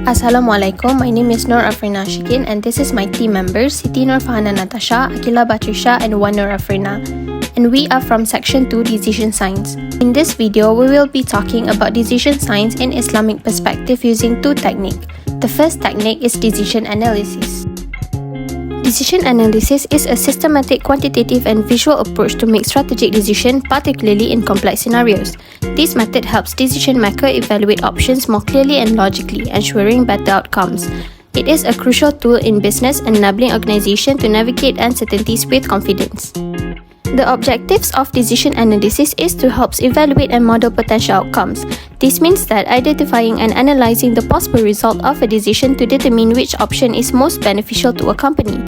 Assalamualaikum, my name is Nur Afrina Shikin and this is my team members Siti Nur Fahana Natasha, Akila Batrisha and Wan Nur Afrina. And we are from Section 2 Decision Science. In this video, we will be talking about decision science in Islamic perspective using two techniques. The first technique is decision analysis. Decision analysis is a systematic, quantitative and visual approach to make strategic decisions, particularly in complex scenarios. This method helps decision maker evaluate options more clearly and logically, ensuring better outcomes. It is a crucial tool in business, enabling organizations to navigate uncertainties with confidence. The objectives of decision analysis is to help evaluate and model potential outcomes. This means that identifying and analyzing the possible result of a decision to determine which option is most beneficial to a company.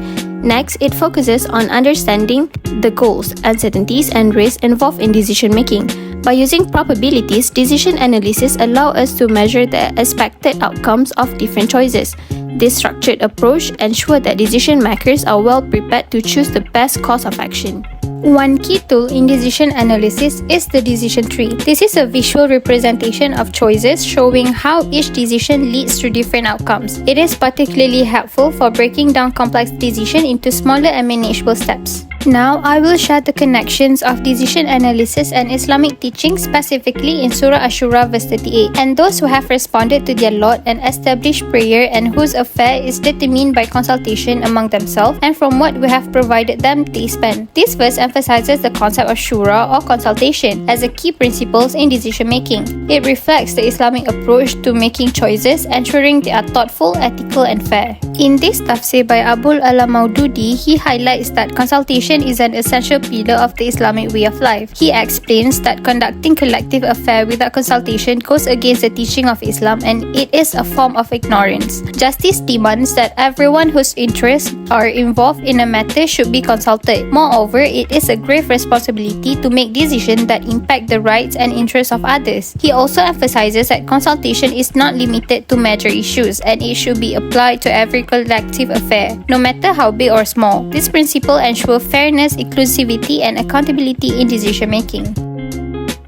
Next, it focuses on understanding the goals, uncertainties, and risks involved in decision making. By using probabilities, decision analysis allows us to measure the expected outcomes of different choices. This structured approach ensures that decision makers are well prepared to choose the best course of action. One key tool in decision analysis is the decision tree. This is a visual representation of choices showing how each decision leads to different outcomes. It is particularly helpful for breaking down complex decisions into smaller and manageable steps. Now, I will share the connections of decision analysis and Islamic teaching specifically in Surah Ash-Shura verse 38, and those who have responded to their Lord and established prayer and whose affair is determined by consultation among themselves and from what we have provided them they spend. This verse emphasizes the concept of shura or consultation as a key principle in decision making. It reflects the Islamic approach to making choices, ensuring they are thoughtful, ethical and fair. In this tafsir by Abul Ala Maududi, he highlights that consultation is an essential pillar of the Islamic way of life. He explains that conducting collective affairs without consultation goes against the teaching of Islam and it is a form of ignorance. Justice demands that everyone whose interests are involved in a matter should be consulted. Moreover, it is a grave responsibility to make decisions that impact the rights and interests of others. He also emphasizes that consultation is not limited to major issues and it should be applied to every collective affair, no matter how big or small. This principle ensures fairness, inclusivity, and accountability in decision making.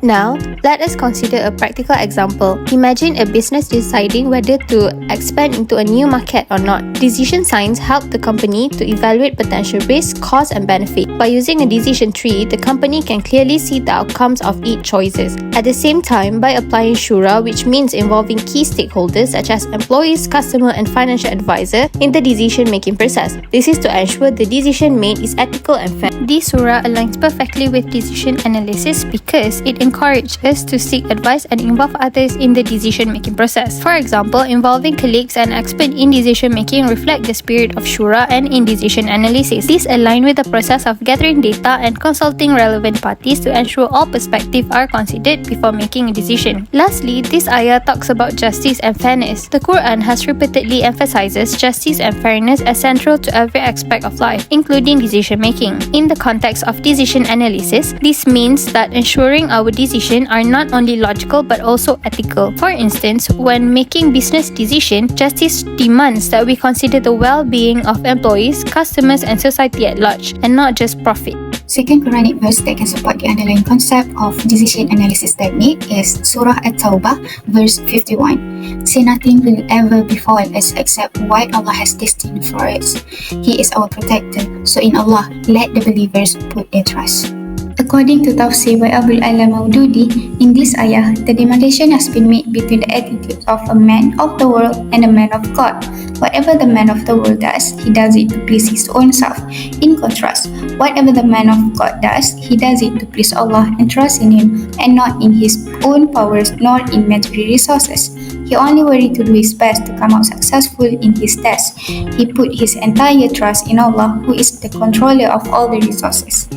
Now, let us consider a practical example. Imagine a business deciding whether to expand into a new market or not. Decision science helps the company to evaluate potential risks, costs, and benefits. By using a decision tree, the company can clearly see the outcomes of each choices. At the same time, by applying shura, which means involving key stakeholders such as employees, customer, and financial advisor in the decision-making process. This is to ensure the decision made is ethical and fair. This surah aligns perfectly with decision analysis because it encourage us to seek advice and involve others in the decision-making process. For example, involving colleagues and experts in decision-making reflect the spirit of shura and in decision analysis. This aligns with the process of gathering data and consulting relevant parties to ensure all perspectives are considered before making a decision. Lastly, this ayah talks about justice and fairness. The Quran has repeatedly emphasizes justice and fairness as central to every aspect of life, including decision-making. In the context of decision analysis, this means that ensuring our decisions are not only logical but also ethical. For instance, when making business decisions, justice demands that we consider the well-being of employees, customers, and society at large, and not just profit. Second Quranic verse that can support the underlying concept of decision analysis technique is Surah At-Tawbah, verse 51. Say nothing will ever befall us except what Allah has destined for us. He is our protector, so in Allah, let the believers put their trust. According to Tafsir by Abul Ala Maududi, in this ayah, the demarcation has been made between the attitudes of a man of the world and a man of God. Whatever the man of the world does, he does it to please his own self. In contrast, whatever the man of God does, he does it to please Allah and trust in Him and not in his own powers nor in material resources. He only worried to do his best to come out successful in his task. He put his entire trust in Allah, who is the controller of all the resources.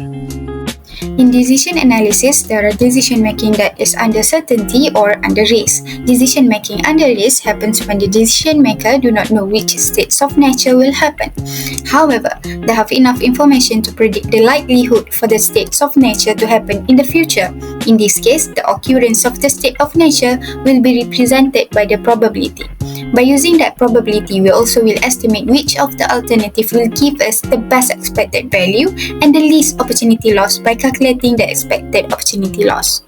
In decision analysis, there are decision-making that is under certainty or under risk. Decision-making under risk happens when the decision-maker do not know which states of nature will happen. However, they have enough information to predict the likelihood for the states of nature to happen in the future. In this case, the occurrence of the state of nature will be represented by the probability. By using that probability, we also will estimate which of the alternative will give us the best expected value and the least opportunity loss by calculating the expected opportunity loss.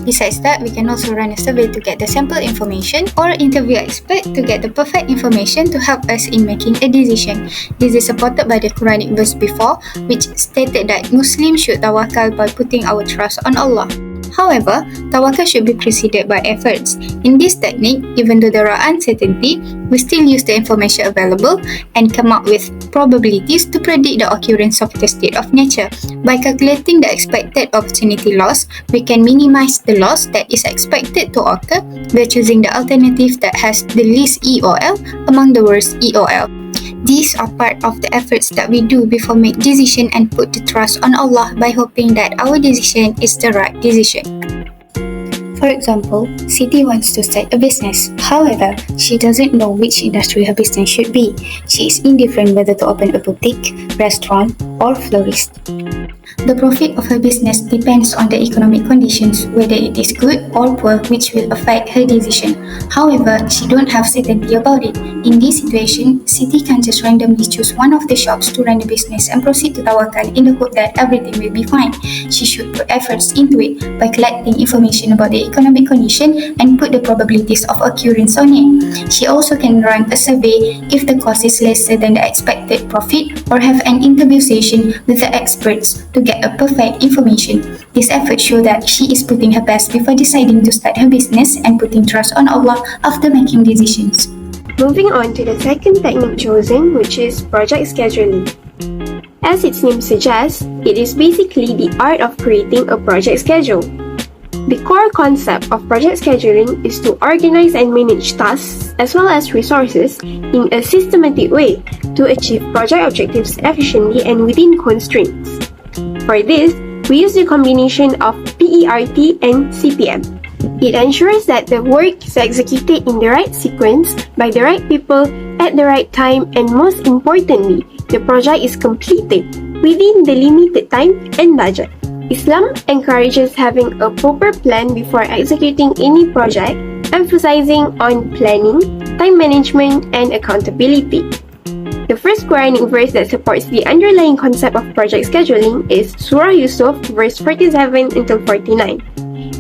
Besides that, we can also run a survey to get the sample information or interview expert to get the perfect information to help us in making a decision. This is supported by the Quranic verse before, which stated that Muslims should tawakal by putting our trust on Allah. However, tawakal should be preceded by efforts. In this technique, even though there are uncertainty, we still use the information available and come up with probabilities to predict the occurrence of the state of nature. By calculating the expected opportunity loss, we can minimize the loss that is expected to occur by choosing the alternative that has the least EOL among the worst EOL. These are part of the efforts that we do before make decision and put the trust on Allah by hoping that our decision is the right decision. For example, Siti wants to start a business. However, she doesn't know which industry her business should be. She is indifferent whether to open a boutique, restaurant, or florist. The profit of her business depends on the economic conditions, whether it is good or poor, which will affect her decision. However, she don't have certainty about it. In this situation, Siti can just randomly choose one of the shops to run the business and proceed to tawakal in the hope that everything will be fine. She should put efforts into it by collecting information about the economic condition and put the probabilities of occurrence on it. She also can run a survey if the cost is lesser than the expected profit or have an interview session with the experts to get a perfect information. This effort shows that she is putting her best before deciding to start her business and putting trust on Allah after making decisions. Moving on to the second technique chosen, which is project scheduling. As its name suggests, it is basically the art of creating a project schedule. The core concept of project scheduling is to organize and manage tasks as well as resources in a systematic way to achieve project objectives efficiently and within constraints. For this, we use the combination of PERT and CPM. It ensures that the work is executed in the right sequence by the right people at the right time, and most importantly, the project is completed within the limited time and budget. Islam encourages having a proper plan before executing any project, emphasizing on planning, time management, and accountability. The first Quranic verse that supports the underlying concept of project scheduling is Surah Yusuf, verse 47 until 49.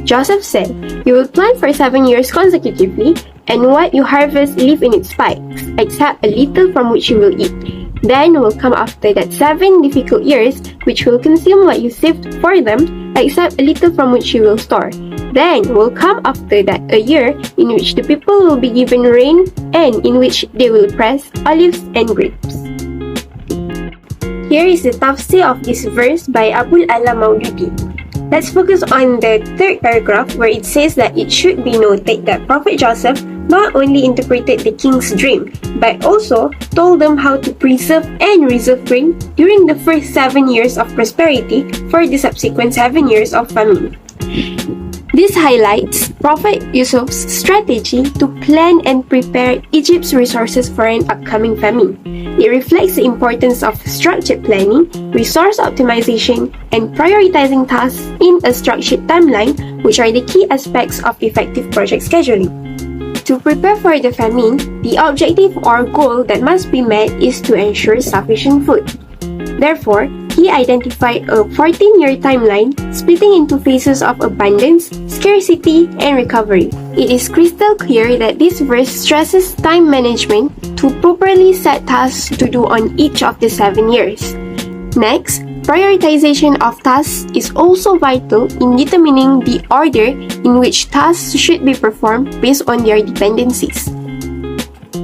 Joseph said, "You will plant for 7 years consecutively, and what you harvest leave in its spikes, except a little from which you will eat. Then will come after that 7 difficult years, which will consume what you saved for them, except a little from which you will store. Then will come after that a year in which the people will be given rain, and in which they will press olives and grapes." Here is the tafsir of this verse by Abul Ala Maududi. Let's focus on the third paragraph, where it says that it should be noted that Prophet Joseph not only interpreted the king's dream, but also told them how to preserve and reserve grain during the first 7 years of prosperity for the subsequent 7 years of famine. This highlights Prophet Yusuf's strategy to plan and prepare Egypt's resources for an upcoming famine. It reflects the importance of structured planning, resource optimization, and prioritizing tasks in a structured timeline, which are the key aspects of effective project scheduling. To prepare for the famine, the objective or goal that must be met is to ensure sufficient food. Therefore, he identified a 14-year timeline splitting into phases of abundance, scarcity, and recovery. It is crystal clear that this verse stresses time management to properly set tasks to do on each of the 7 years. Next, prioritization of tasks is also vital in determining the order in which tasks should be performed based on their dependencies.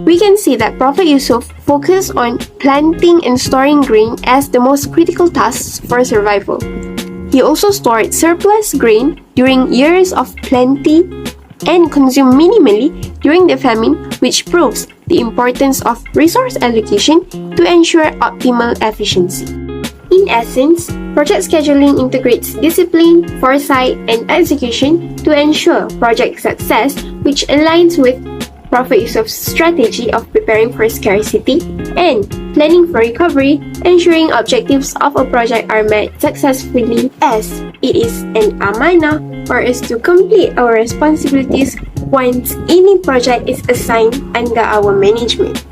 We can see that Prophet Yusuf focused on planting and storing grain as the most critical tasks for survival. He also stored surplus grain during years of plenty and consumed minimally during the famine, which proves the importance of resource allocation to ensure optimal efficiency. In essence, project scheduling integrates discipline, foresight, and execution to ensure project success, which aligns with Prophet Yusuf's strategy of preparing for scarcity and planning for recovery, ensuring objectives of a project are met successfully, as it is an amanah for us to complete our responsibilities once any project is assigned under our management.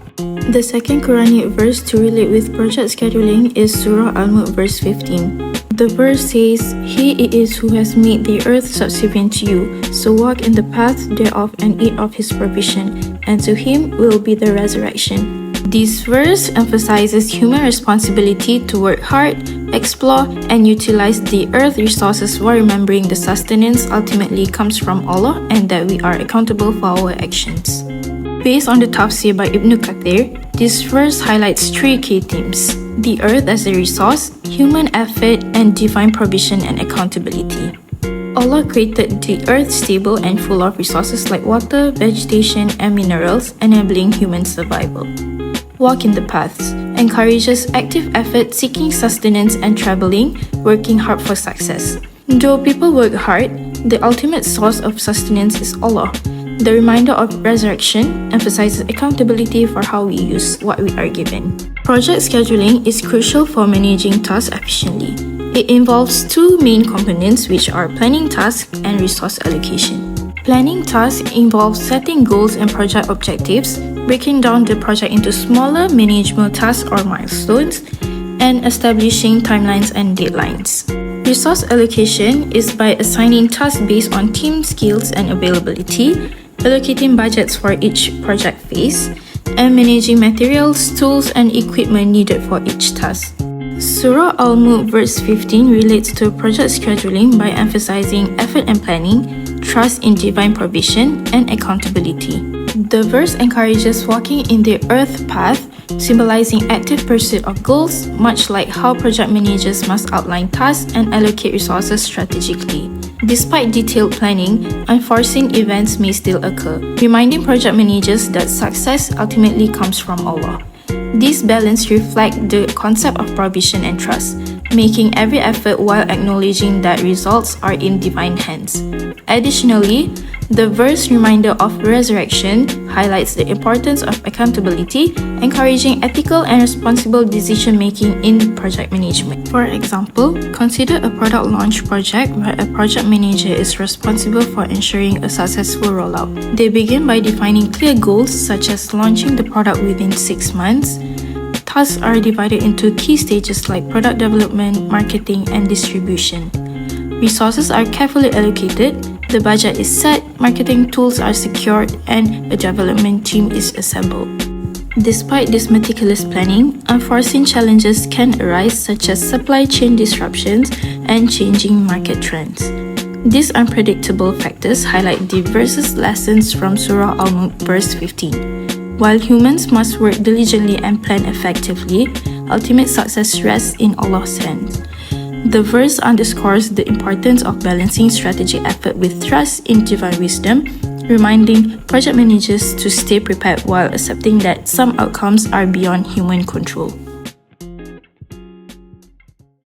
The second Quranic verse to relate with project scheduling is Surah Al-Mulk verse 15. The verse says, "He it is who has made the earth subservient to you, so walk in the path thereof and eat of his provision, and to him will be the resurrection." This verse emphasizes human responsibility to work hard, explore, and utilize the earth resources while remembering the sustenance ultimately comes from Allah and that we are accountable for our actions. Based on the tafsir by Ibn Kathir, this verse highlights three key themes: the earth as a resource, human effort, and divine provision and accountability. Allah created the earth stable and full of resources like water, vegetation, and minerals, enabling human survival. Walk in the paths encourages active effort, seeking sustenance and traveling, working hard for success. Though people work hard, the ultimate source of sustenance is Allah. The reminder of resurrection emphasizes accountability for how we use what we are given. Project scheduling is crucial for managing tasks efficiently. It involves two main components, which are planning tasks and resource allocation. Planning tasks involves setting goals and project objectives, breaking down the project into smaller, manageable tasks or milestones, and establishing timelines and deadlines. Resource allocation is by assigning tasks based on team skills and availability, allocating budgets for each project phase, and managing materials, tools, and equipment needed for each task. Surah Al-Mulk verse 15 relates to project scheduling by emphasizing effort and planning, trust in divine provision, and accountability. The verse encourages walking in the earth path, symbolizing active pursuit of goals, much like how project managers must outline tasks and allocate resources strategically. Despite detailed planning, unforeseen events may still occur, reminding project managers that success ultimately comes from Allah. This balance reflects the concept of provision and trust, making every effort while acknowledging that results are in divine hands. Additionally, the verse reminder of resurrection highlights the importance of accountability, encouraging ethical and responsible decision-making in project management. For example, consider a product launch project where a project manager is responsible for ensuring a successful rollout. They begin by defining clear goals such as launching the product within 6 months. Tasks are divided into key stages like product development, marketing, and distribution. Resources are carefully allocated, the budget is set, marketing tools are secured, and a development team is assembled. Despite this meticulous planning, unforeseen challenges can arise such as supply chain disruptions and changing market trends. These unpredictable factors highlight the verse's lessons from Surah Al-Mulk verse 15. While humans must work diligently and plan effectively, ultimate success rests in Allah's hands. The verse underscores the importance of balancing strategic effort with trust in divine wisdom, reminding project managers to stay prepared while accepting that some outcomes are beyond human control.